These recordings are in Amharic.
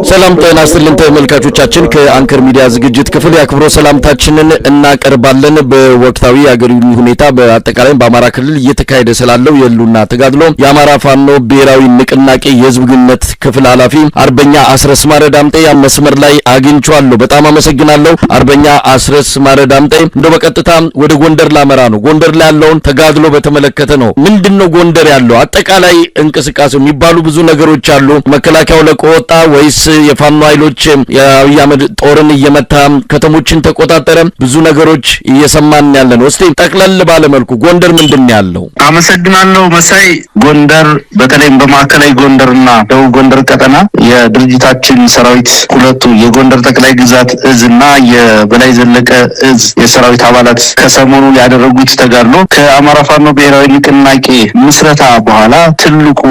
ሰላም ጤና ይስጥልን ተመልካቾቻችን ከአንከር ሚዲያ ዝግጅት ክፍል ያክብሮ ሰላምታችንን እናቀርባለን። በወቅታዊ የአገሪቱ ሁኔታ በአጠቃላይ በአማራ ክልል እየተካሄደ ስላለው የሉና ተጋድሎ የአማራ ፋኖ ብሔራዊ ንቅናቄ የህዝብ ግንኙነት ክፍል ኃላፊ አርበኛ አስረስ ማረ ዳምጤ መስመር ላይ አግኝቻለሁ። በጣም አመሰግናለሁ አርበኛ አስረስ ማረ ዳምጤ። እንደው በቀጥታ ወደ ጎንደር ላመራ ነው። ጎንደር ላይ ያለውን ተጋድሎ በተመለከተ ነው። ምንድነው ጎንደር ያለው አጠቃላይ እንቅስቃሴው? የሚባሉ ብዙ ነገሮች አሉ። መከላከያው ለቆጣ ወይስ የፋኖ ኃይሎች የአብይ አህመድ ጦርን እየመታ ከተሞችን ተቆጣጠረ? ብዙ ነገሮች እየሰማን ያለን። እስቲ ጠቅለል ባለ መልኩ ጎንደር ምንድነው ያለው? አመሰግናለሁ መሳይ። ጎንደር በተለይም በማዕከላዊ ጎንደርና ደቡብ ጎንደር ቀጠና የድርጅታችን ሰራዊት ሁለቱ የጎንደር ጠቅላይ ግዛት እዝና የበላይ ዘለቀ እዝ የሰራዊት አባላት ከሰሞኑ ያደረጉት ተጋድሎ ከአማራ ፋኖ ብሔራዊ ንቅናቄ ምስረታ በኋላ ትልቁ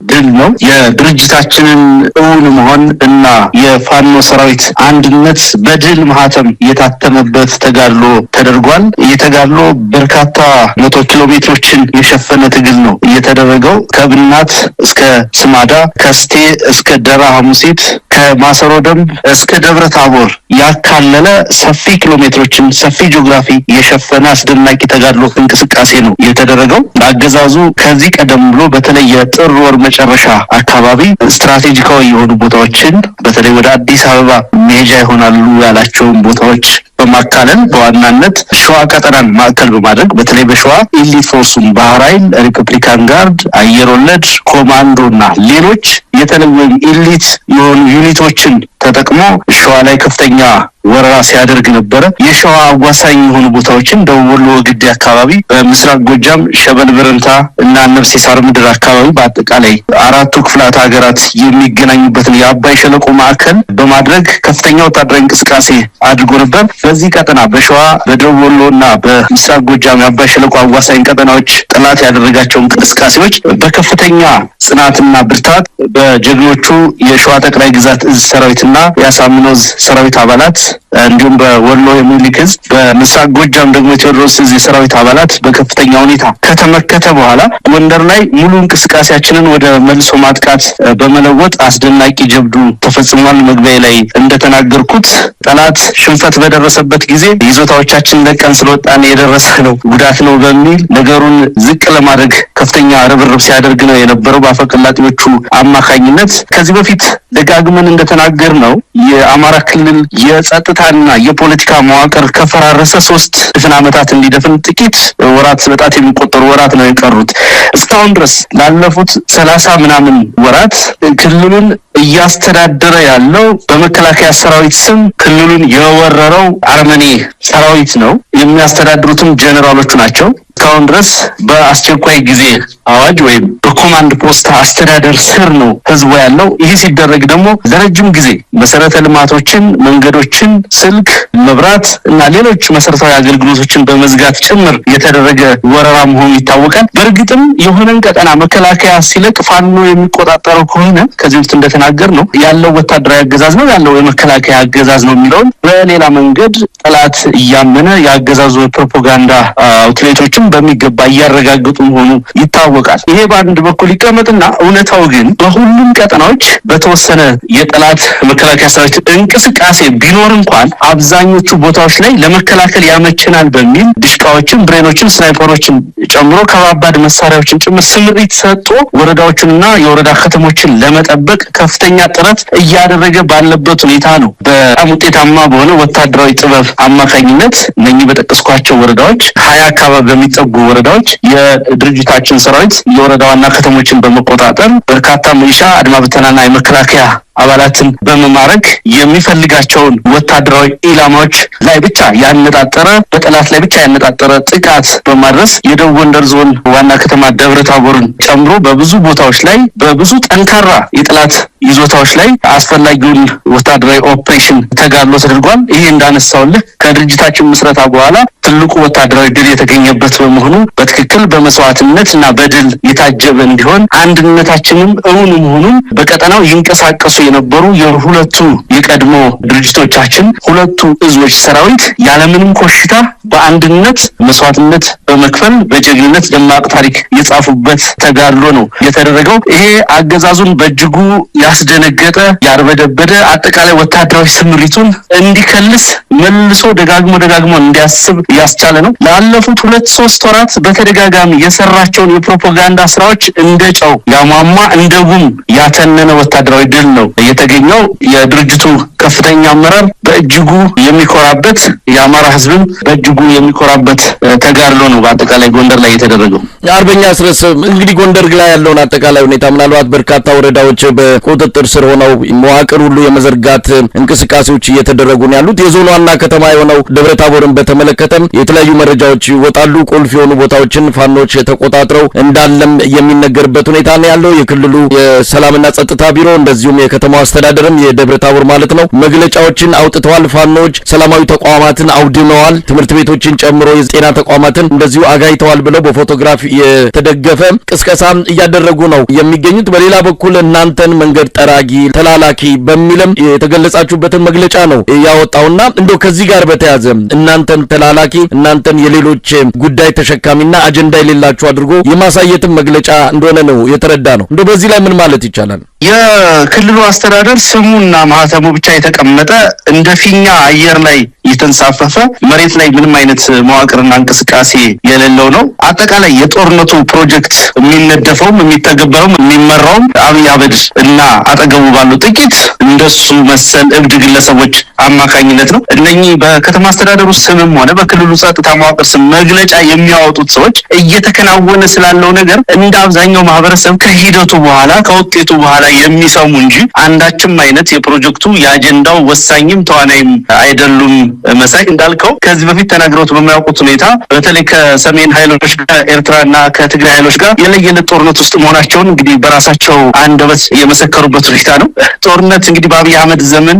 ድል ነው። የድርጅታችንን እውን መሆን እና የፋኖ ሰራዊት አንድነት በድል ማህተም የታተመበት ተጋድሎ ተደርጓል። የተጋድሎ በርካታ 100 ኪሎ ሜትሮችን የሸፈነ ትግል ነው የተደረገው። ከብናት እስከ ስማዳ፣ ከስቴ እስከ ደራ ሐሙሲት፣ ከማሰሮ ደንብ እስከ ደብረ ታቦር ያካለለ ሰፊ ኪሎ ሜትሮችን ሰፊ ጂኦግራፊ የሸፈነ አስደናቂ ተጋድሎ እንቅስቃሴ ነው የተደረገው። አገዛዙ ከዚህ ቀደም ብሎ በተለይ የጥር ወር መጨረሻ አካባቢ ስትራቴጂካዊ የሆኑ ቦታዎችን በተለይ ወደ አዲስ አበባ መሄጃ ይሆናሉ ያላቸውን ቦታዎች በማካለል በዋናነት ሸዋ ቀጠናን ማዕከል በማድረግ በተለይ በሸዋ ኢሊት ፎርሱን ባህር ኃይል፣ ሪፐብሊካን ጋርድ፣ አየር ወለድ ኮማንዶና ሌሎች የተለዩ ኢሊት የሆኑ ዩኒቶችን ተጠቅሞ ሸዋ ላይ ከፍተኛ ወረራ ሲያደርግ ነበረ። የሸዋ አዋሳኝ የሆኑ ቦታዎችን ደቡብ ወሎ ወግዴ አካባቢ፣ በምስራቅ ጎጃም ሸበል በረንታ እና ነፍሴ ሳር ምድር አካባቢ በአጠቃላይ አራቱ ክፍላት ሀገራት የሚገናኙበትን የአባይ ሸለቆ ማዕከል በማድረግ ከፍተኛ ወታደራዊ እንቅስቃሴ አድርጎ ነበር። በዚህ ቀጠና በሸዋ በደቡብ ወሎና በምስራቅ ጎጃም የአባይ ሸለቆ አዋሳኝ ቀጠናዎች ጠላት ያደረጋቸው እንቅስቃሴዎች በከፍተኛ ጽናትና ብርታት በጀግኖቹ የሸዋ ጠቅላይ ግዛት እዝ ሰራዊትና የአሳምነው እዝ ሰራዊት አባላት እንዲሁም በወሎ የሚኒሊክ እዝ በምስራቅ ጎጃም ደግሞ የቴዎድሮስ እዝ የሰራዊት አባላት በከፍተኛ ሁኔታ ከተመከተ በኋላ ጎንደር ላይ ሙሉ እንቅስቃሴያችንን ወደ መልሶ ማጥቃት በመለወጥ አስደናቂ ጀብዱ ተፈጽሟል። መግቢያ ላይ እንደተናገርኩት ጠላት ሽንፈት በደረሰበት ጊዜ ይዞታዎቻችን ለቀን ስለወጣን የደረሰ ነው ጉዳት ነው በሚል ነገሩን ዝቅ ለማድረግ ከፍተኛ ርብርብ ሲያደርግ ነው የነበረው በአፈቀላጤዎቹ አማካኝነት። ከዚህ በፊት ደጋግመን እንደተናገር ነው የአማራ ክልል የጸጥታና የፖለቲካ መዋቅር ከፈራረሰ 3 ዓመታት እንዲደፍን ጥቂት ወራት በጣት የሚቆጠሩ ወራት ነው የቀሩት። እስካሁን ድረስ ላለፉት 30 ምናምን ወራት ክልሉን እያስተዳደረ ያለው በመከላከያ ሰራዊት ስም ክልሉን የወረረው አርመኔ ሰራዊት ነው። የሚያስተዳድሩትም ጀነራሎቹ ናቸው። እስካሁን ድረስ በአስቸኳይ ጊዜ አዋጅ ወይም በኮማንድ ፖስት አስተዳደር ስር ነው ህዝቡ ያለው። ይህ ሲደረግ ደግሞ ለረጅም ጊዜ መሰረተ ልማቶችን፣ መንገዶችን፣ ስልክ፣ መብራት እና ሌሎች መሰረታዊ አገልግሎቶችን በመዝጋት ጭምር የተደረገ ወረራ መሆኑ ይታወቃል። በእርግጥም የሆነን ቀጠና መከላከያ ሲለቅ ፋኖ የሚቆጣጠረው ከሆነ ከዚህ ውስጥ እንደተናገር ነው ያለው ወታደራዊ አገዛዝ ነው ያለው የመከላከያ አገዛዝ ነው የሚለውን በሌላ መንገድ ጠላት እያመነ የአገዛዙ ፕሮፓጋንዳ አውትሌቶችን በሚገባ እያረጋገጡ መሆኑ ይታወቃል። ይሄ በአንድ በኩል ይቀመጥና እውነታው ግን በሁሉም ቀጠናዎች በተወሰነ የጠላት መከላከያ ሰራዊት እንቅስቃሴ ቢኖር እንኳን አብዛኞቹ ቦታዎች ላይ ለመከላከል ያመቸናል በሚል ድሽቃዎችን፣ ብሬኖችን፣ ስናይፐሮችን ጨምሮ ከባባድ መሳሪያዎችን ጭምር ስምሪት ሰጥቶ ወረዳዎችንና የወረዳ ከተሞችን ለመጠበቅ ከፍተኛ ጥረት እያደረገ ባለበት ሁኔታ ነው። በጣም ውጤታማ በሆነ ወታደራዊ ጥበብ አማካኝነት እነኚህ በጠቀስኳቸው ወረዳዎች 20 አካባቢ በሚጠጉ ወረዳዎች የድርጅታችን ሰራዊት የወረዳ ዋና ከተሞችን በመቆጣጠር በርካታ ሚሊሻ፣ አድማ ብተናና የመከላከያ አባላትን በመማረክ የሚፈልጋቸውን ወታደራዊ ኢላማዎች ላይ ብቻ ያነጣጠረ በጠላት ላይ ብቻ ያነጣጠረ ጥቃት በማድረስ የደቡብ ጎንደር ዞን ዋና ከተማ ደብረ ታቦርን ጨምሮ በብዙ ቦታዎች ላይ በብዙ ጠንካራ የጠላት ይዞታዎች ላይ አስፈላጊውን ወታደራዊ ኦፕሬሽን ተጋድሎ ተደርጓል። ይሄ እንዳነሳውልህ ከድርጅታችን ምስረታ በኋላ ትልቁ ወታደራዊ ድል የተገኘበት በመሆኑ በትክክል በመስዋዕትነትና በድል የታጀበ እንዲሆን አንድነታችንም እውን መሆኑን በቀጠናው ይንቀሳቀሱ የነበሩ የሁለቱ የቀድሞ ድርጅቶቻችን ሁለቱ እዞች ሰራዊት ያለምንም ኮሽታ በአንድነት መስዋዕትነት በመክፈል በጀግንነት ደማቅ ታሪክ የጻፉበት ተጋድሎ ነው የተደረገው። ይሄ አገዛዙን በእጅጉ ያስደነገጠ ያርበደበደ አጠቃላይ ወታደራዊ ስምሪቱን እንዲከልስ መልሶ ደጋግሞ እንዲያስብ ያስቻለ ነው። ላለፉት 2-3 ወራት በተደጋጋሚ የሰራቸውን የፕሮፓጋንዳ ስራዎች እንደ ጨው ያሟሟ እንደ ጉም ያተነነ ወታደራዊ ድል ነው የተገኘው። የድርጅቱ ከፍተኛ አመራር በእጅጉ የሚኮራበት የአማራ ህዝብም በእጅጉ የሚኮራበት ተጋድሎ ነው በአጠቃላይ ጎንደር ላይ የተደረገው። አርበኛ አስረስ እንግዲህ ጎንደር ላይ ያለውን አጠቃላይ ሁኔታ ምናልባት በርካታ ወረዳዎች በቁጥጥር ስር ሆነው መዋቅር ሁሉ የመዘርጋት እንቅስቃሴዎች እየተደረጉ ነው ያሉት። የዞኑ ዋና ከተማ የሆነው ደብረታቦርን በተመለከተ የተለያዩ መረጃዎች ይወጣሉ። ቁልፍ የሆኑ ቦታዎችን ፋኖች ተቆጣጥረው እንዳለም የሚነገርበት ሁኔታ ነው ያለው። የክልሉ የሰላምና ጸጥታ ቢሮ እንደዚሁም የከተማው አስተዳደርም የደብረታቦር ማለት ነው መግለጫዎችን አውጥተዋል። ፋኖች ሰላማዊ ተቋማትን አውድመዋል፣ ትምህርት ቤቶችን ጨምሮ የጤና ተቋማትን እንደዚሁ አጋይተዋል ብለው በፎቶግራፍ የተደገፈ ቅስቀሳ እያደረጉ ነው የሚገኙት። በሌላ በኩል እናንተን መንገድ ጠራጊ ተላላኪ በሚልም የተገለጻችሁበትን መግለጫ ነው ያወጣውና እንደው ከዚህ ጋር በተያያዘ እናንተን ተላላኪ እናንተን የሌሎች ጉዳይ ተሸካሚና አጀንዳ የሌላችሁ አድርጎ የማሳየትም መግለጫ እንደሆነ ነው የተረዳ ነው። እንደው በዚህ ላይ ምን ማለት ይቻላል? የክልሉ አስተዳደር ስሙና ማህተሙ ብቻ የተቀመጠ እንደ ፊኛ አየር ላይ የተንሳፈፈ መሬት ላይ ምንም አይነት መዋቅርና እንቅስቃሴ የሌለው ነው። አጠቃላይ የጦርነቱ ፕሮጀክት የሚነደፈውም የሚተገበረውም የሚመራውም አብይ አህመድ እና አጠገቡ ባሉ ጥቂት እንደሱ መሰል እብድ ግለሰቦች አማካኝነት ነው። እነኚህ በከተማ አስተዳደሩ ስምም ሆነ በክልሉ ጸጥታ መዋቅር ስም መግለጫ የሚያወጡት ሰዎች እየተከናወነ ስላለው ነገር እንደ አብዛኛው ማህበረሰብ ከሂደቱ በኋላ ከውጤቱ በኋላ የሚሰሙ እንጂ አንዳችም አይነት የፕሮጀክቱ የአጀንዳው ወሳኝም ተዋናይም አይደሉም። መሳይ እንዳልከው ከዚህ በፊት ተናግረውት በማያውቁት ሁኔታ በተለይ ከሰሜን ኃይሎች ጋር ኤርትራና ከትግራይ ኃይሎች ጋር የለየለት ጦርነት ውስጥ መሆናቸውን እንግዲህ በራሳቸው አንደበት የመሰከሩበት ሁኔታ ነው። ጦርነት እንግዲህ በአብይ አህመድ ዘመን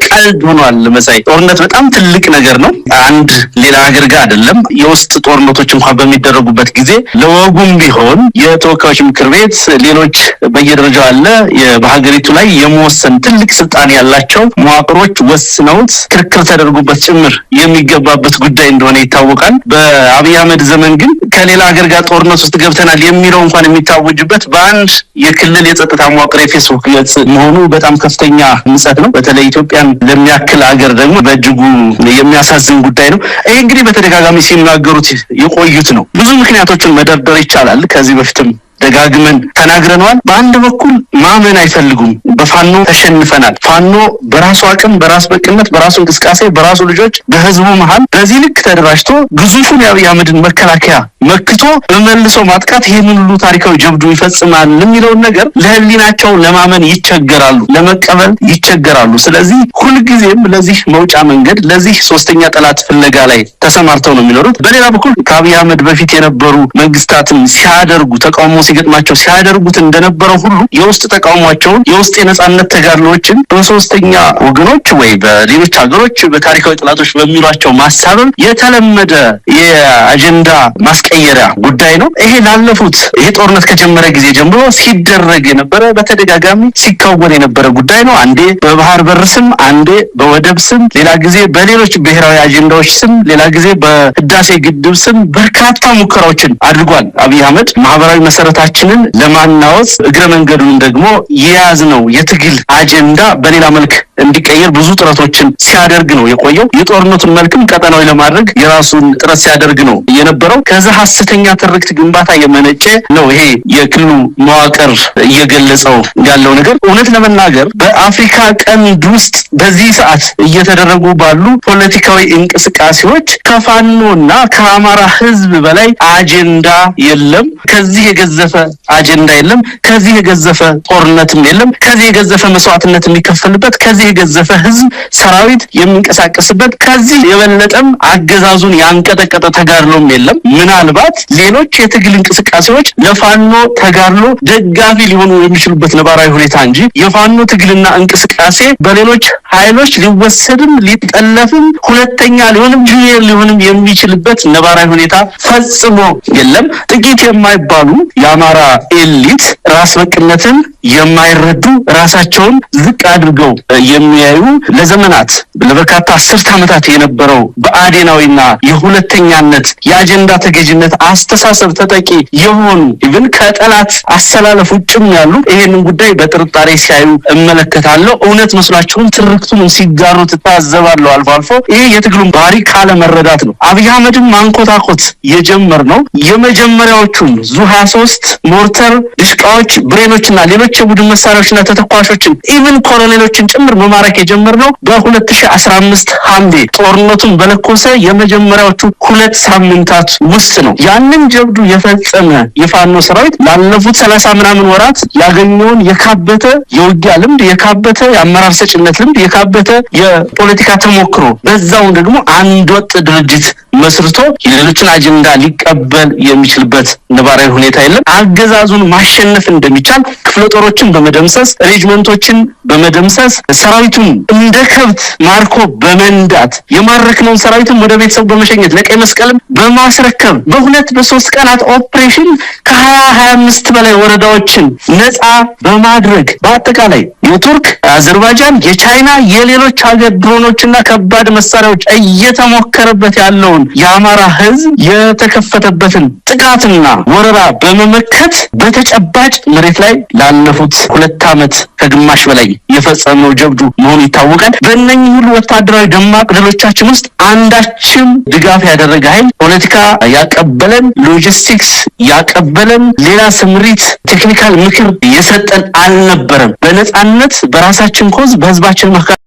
ቀልድ ሆኗል። መሳይ ጦርነት በጣም ትልቅ ነገር ነው። አንድ ሌላ ሀገር ጋር አይደለም። የውስጥ ጦርነቶች እንኳን በሚደረጉበት ጊዜ ለወጉም ቢሆን የተወካዮች ምክር ቤት ሌሎች በየደረጃው አለ በሀገሪቱ ላይ የመወሰን ትልቅ ስልጣን ያላቸው መዋቅሮች ወስነውት ክርክር ተደርጎበት ጭምር የሚገባበት ጉዳይ እንደሆነ ይታወቃል። በአብይ አህመድ ዘመን ግን ከሌላ ሀገር ጋር ጦርነት ውስጥ ገብተናል የሚለው እንኳን የሚታወጅበት በአንድ የክልል የጸጥታ መዋቅር የፌስቡክ ገጽ መሆኑ በጣም ከፍተኛ ምጸት ነው። በተለይ ኢትዮጵያን ለሚያክል ሀገር ደግሞ በእጅጉ የሚያሳዝን ጉዳይ ነው። ይሄ እንግዲህ በተደጋጋሚ ሲናገሩት የቆዩት ነው። ብዙ ምክንያቶችን መደርደር ይቻላል። ከዚህ በፊትም ደጋግመን ተናግረናል። በአንድ በኩል ማመን አይፈልጉም። በፋኖ ተሸንፈናል። ፋኖ በራሱ አቅም፣ በራስ በቅነት፣ በራሱ እንቅስቃሴ፣ በራሱ ልጆች በህዝቡ መሃል በዚህ ልክ ተደራጅቶ ግዙፉን የአብይ አህመድን መከላከያ መክቶ በመልሶ ማጥቃት ይህንን ሁሉ ታሪካዊ ጀብዱ ይፈጽማል የሚለውን ነገር ለህሊናቸው ለማመን ይቸገራሉ፣ ለመቀበል ይቸገራሉ። ስለዚህ ሁልጊዜም ለዚህ መውጫ መንገድ ለዚህ ሶስተኛ ጠላት ፍለጋ ላይ ተሰማርተው ነው የሚኖሩት። በሌላ በኩል ከአብይ አህመድ በፊት የነበሩ መንግስታትም ሲያደርጉ ተቃውሞ ሲገጥማቸው ሲያደርጉት እንደነበረው ሁሉ የውስጥ ተቃውሟቸውን የውስጥ የነጻነት ተጋድሎችን በሶስተኛ ወገኖች ወይ በሌሎች ሀገሮች በታሪካዊ ጠላቶች በሚሏቸው ማሳበብ የተለመደ የአጀንዳ ማስቀየሪያ ጉዳይ ነው። ይሄ ላለፉት ይሄ ጦርነት ከጀመረ ጊዜ ጀምሮ ሲደረግ የነበረ በተደጋጋሚ ሲካወን የነበረ ጉዳይ ነው። አንዴ በባህር በር ስም፣ አንዴ በወደብ ስም፣ ሌላ ጊዜ በሌሎች ብሔራዊ አጀንዳዎች ስም፣ ሌላ ጊዜ በህዳሴ ግድብ ስም በርካታ ሙከራዎችን አድርጓል አብይ አህመድ። ማህበራዊ መሰረታችንን ለማናወጽ እግረ መንገዱን ደግሞ የያዝነው የትግል አጀንዳ በሌላ መልክ እንዲቀየር ብዙ ጥረቶችን ሲያደርግ ነው የቆየው። የጦርነቱን መልክም ቀጠናዊ ለማድረግ የራሱን ጥረት ሲያደርግ ነው የነበረው። ከዛ ሐሰተኛ ትርክት ግንባታ የመነጨ ነው ይሄ የክልሉ መዋቅር እየገለጸው ያለው ነገር። እውነት ለመናገር በአፍሪካ ቀንድ ውስጥ በዚህ ሰዓት እየተደረጉ ባሉ ፖለቲካዊ እንቅስቃሴዎች ከፋኖና ከአማራ ህዝብ በላይ አጀንዳ የለም። ከዚህ የገዘፈ አጀንዳ የለም። ከዚህ የገዘፈ ጦርነትም የለም። ከዚህ የገዘፈ መስዋዕትነት የሚከፈልበት፣ ከዚህ የገዘፈ ህዝብ ሰራዊት የሚንቀሳቀስበት፣ ከዚህ የበለጠም አገዛዙን ያንቀጠቀጠ ተጋድሎም የለም። ምናልባት ሌሎች የትግል እንቅስቃሴዎች ለፋኖ ተጋድሎ ደጋፊ ሊሆኑ የሚችሉበት ነባራዊ ሁኔታ እንጂ የፋኖ ትግልና እንቅስቃሴ በሌሎች ኃይሎች ሊወሰድም ሊጠለፍም ሁለተኛ ሊሆንም የሚችልበት ነባራዊ ሁኔታ ፈጽሞ የለም። ጥቂት የማይባሉ የአማራ ኤሊት ራስ በቅነትን የማይረዱ ራሳቸውን ዝቅ አድርገው የሚያዩ ለዘመናት ለበርካታ አስርት ዓመታት የነበረው በአዴናዊና የሁለተኛነት የአጀንዳ ተገዥነት አስተሳሰብ ተጠቂ የሆኑ ኢቭን ከጠላት አሰላለፍ ውጭም ያሉ ይሄንን ጉዳይ በጥርጣሬ ሲያዩ እመለከታለሁ። እውነት መስሏቸውን ትርክቱን ሲጋሩ ተታዘባለሁ አልፎ አልፎ። ይሄ የትግሉን ባህሪ ካለ መረዳት ነው። አብይ አህመድን ማንኮታኮት የጀመርነው የመጀመሪያዎቹን ዙ23 ሞርተር ድሽቃዎች ብሬኖችና ሌሎች የቡድን መሳሪያዎችና ተተኳሾችን ኢቭን ኮሎኔሎችን ጭምር መማረክ የጀመርነው በ2015 ሐምሌ ጦርነቱን በለኮሰ የመጀመሪያዎቹ 2 ሳምንታት ውስጥ ነው። ያንን ጀብዱ የፈጸመ የፋኖ ሰራዊት ላለፉት 30 ምናምን ወራት ያገኘውን የካበተ የውጊያ ልምድ፣ የካበተ የአመራር ሰጭነት ልምድ፣ የካበተ የፖለቲካ ተሞክሮ በዛው ደግሞ አንድ ወጥ ድርጅት መስርቶ የሌሎችን አጀንዳ ሊቀበል የሚችልበት ነባራዊ ሁኔታ የለም። አገዛዙን ማሸነፍ እንደሚቻል ክፍለ ጦሮችን በመደምሰስ ሬጅመንቶችን በመደምሰስ ሰራዊቱን እንደ ከብት ማርኮ በመንዳት የማረክነውን ሰራዊቱን ወደ ቤተሰብ በመሸኘት ለቀይ መስቀልም በማስረከብ በ2-3 ቀናት ኦፕሬሽን ከ20-25 በላይ ወረዳዎችን ነፃ በማድረግ በአጠቃላይ የቱርክ፣ አዘርባይጃን፣ የቻይና የሌሎች ሀገር ድሮኖችና ከባድ መሳሪያዎች እየተሞከረበት ያለውን የአማራ ህዝብ የተከፈተበትን ጥቃትና ወረራ በመመከት በተጨባጭ መሬት ላይ ላለፉት 2 ዓመት ከግማሽ በላይ የፈጸመው ጀብዱ መሆኑ ይታወቃል። በእነኚህ ሁሉ ወታደራዊ ደማቅ ድሎቻችን ውስጥ አንዳችም ድጋፍ ያደረገ ኃይል ፖለቲካ ያቀበለን፣ ሎጂስቲክስ ያቀበለን፣ ሌላ ስምሪት ቴክኒካል ምክር የሰጠን አልነበረም። በነጻነት በራሳችን ኮዝ በህዝባችን